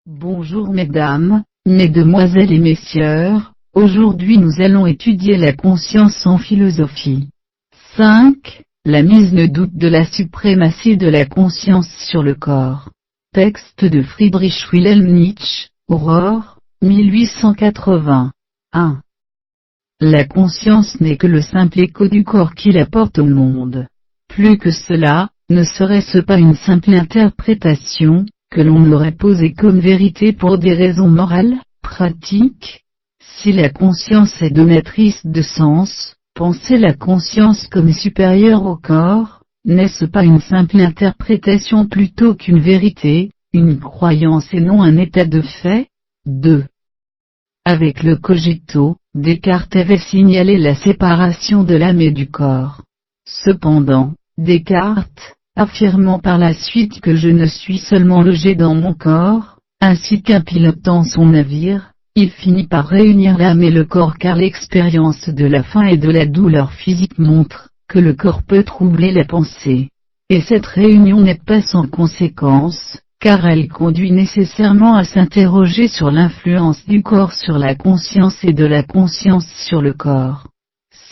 Bonjour mesdames, mesdemoiselles et messieurs, aujourd'hui nous allons étudier la conscience en philosophie. 5. La mise ne doute de la suprématie de la conscience sur le corps. Texte de Friedrich Wilhelm Nietzsche, Aurore, 1880. 1. La conscience n'est que le simple écho du corps qu'il apporte au monde. Plus que cela, ne serait-ce pas une simple interprétation, que l'on aurait posée comme vérité pour des raisons morales, pratiques? Si la conscience est donatrice de sens, penser la conscience comme supérieure au corps, n'est-ce pas une simple interprétation plutôt qu'une vérité, une croyance et non un état de fait? 2. Avec le cogito, Descartes avait signalé la séparation de l'âme et du corps. Cependant, Descartes, affirmant par la suite que je ne suis seulement logé dans mon corps, ainsi qu'un pilote dans son navire, il finit par réunir l'âme et le corps car l'expérience de la faim et de la douleur physique montre que le corps peut troubler la pensée. Et cette réunion n'est pas sans conséquence, car elle conduit nécessairement à s'interroger sur l'influence du corps sur la conscience et de la conscience sur le corps.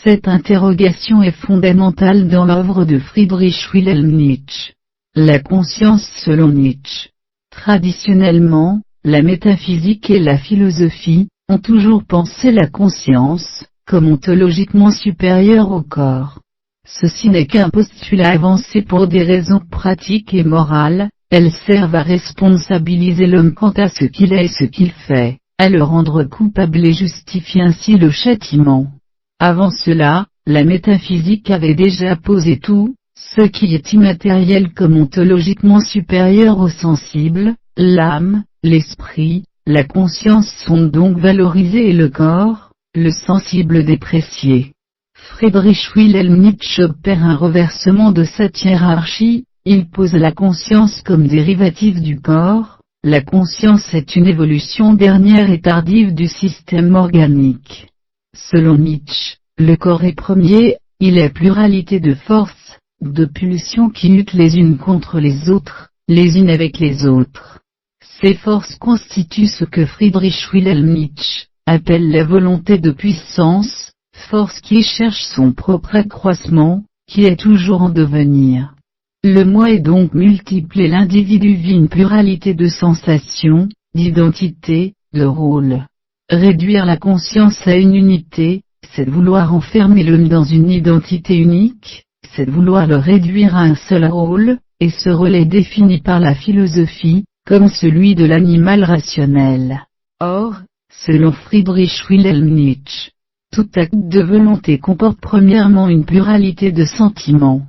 Cette interrogation est fondamentale dans l'œuvre de Friedrich Wilhelm Nietzsche. La conscience selon Nietzsche. Traditionnellement, la métaphysique et la philosophie ont toujours pensé la conscience comme ontologiquement supérieure au corps. Ceci n'est qu'un postulat avancé pour des raisons pratiques et morales, elles servent à responsabiliser l'homme quant à ce qu'il est et ce qu'il fait, à le rendre coupable et justifier ainsi le châtiment. Avant cela, la métaphysique avait déjà posé tout, ce qui est immatériel comme ontologiquement supérieur au sensible, l'âme, l'esprit, la conscience sont donc valorisés et le corps, le sensible déprécié. Friedrich Wilhelm Nietzsche opère un reversement de cette hiérarchie, il pose la conscience comme dérivative du corps, la conscience est une évolution dernière et tardive du système organique. Selon Nietzsche, le corps est premier, il est pluralité de forces, de pulsions qui luttent les unes contre les autres, les unes avec les autres. Ces forces constituent ce que Friedrich Wilhelm Nietzsche appelle la volonté de puissance, force qui cherche son propre accroissement, qui est toujours en devenir. Le moi est donc multiple et l'individu vit une pluralité de sensations, d'identités, de rôles. Réduire la conscience à une unité, c'est vouloir enfermer l'homme dans une identité unique, c'est vouloir le réduire à un seul rôle, et ce rôle est défini par la philosophie, comme celui de l'animal rationnel. Or, selon Friedrich Wilhelm Nietzsche, tout acte de volonté comporte premièrement une pluralité de sentiments.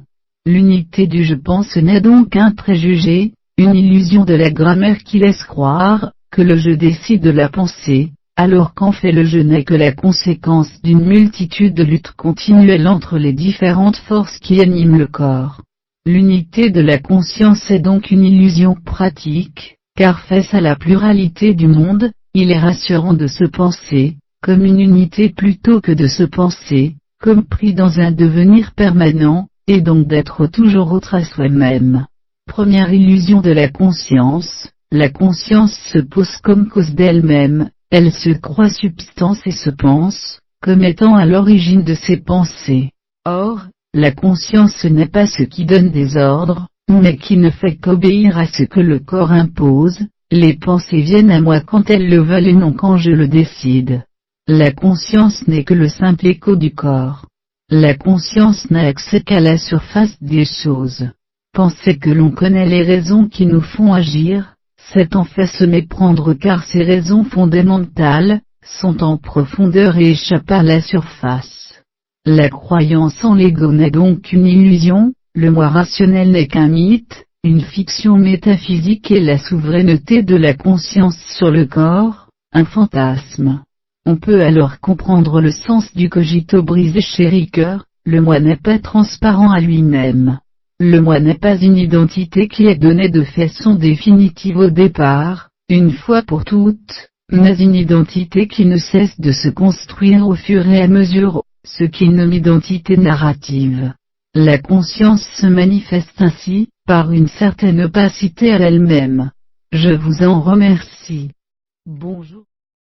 L'unité du je pense n'est donc qu'un préjugé, une illusion de la grammaire qui laisse croire que le je décide de la pensée, alors qu'en fait le je n'est que la conséquence d'une multitude de luttes continuelles entre les différentes forces qui animent le corps. L'unité de la conscience est donc une illusion pratique, car face à la pluralité du monde, il est rassurant de se penser comme une unité plutôt que de se penser comme pris dans un devenir permanent, et donc d'être toujours autre à soi-même. Première illusion de la conscience se pose comme cause d'elle-même, elle se croit substance et se pense comme étant à l'origine de ses pensées. Or, la conscience n'est pas ce qui donne des ordres, mais qui ne fait qu'obéir à ce que le corps impose, les pensées viennent à moi quand elles le veulent et non quand je le décide. La conscience n'est que le simple écho du corps. La conscience n'a accès qu'à la surface des choses. Penser que l'on connaît les raisons qui nous font agir, c'est en fait se méprendre car ces raisons fondamentales sont en profondeur et échappent à la surface. La croyance en l'ego n'est donc qu'une illusion, le moi rationnel n'est qu'un mythe, une fiction métaphysique et la souveraineté de la conscience sur le corps, un fantasme. On peut alors comprendre le sens du cogito brisé chez Ricoeur, le moi n'est pas transparent à lui-même. Le moi n'est pas une identité qui est donnée de façon définitive au départ, une fois pour toutes, mais une identité qui ne cesse de se construire au fur et à mesure, ce qui est une identité narrative. La conscience se manifeste ainsi, par une certaine opacité à elle-même. Je vous en remercie. Bonjour.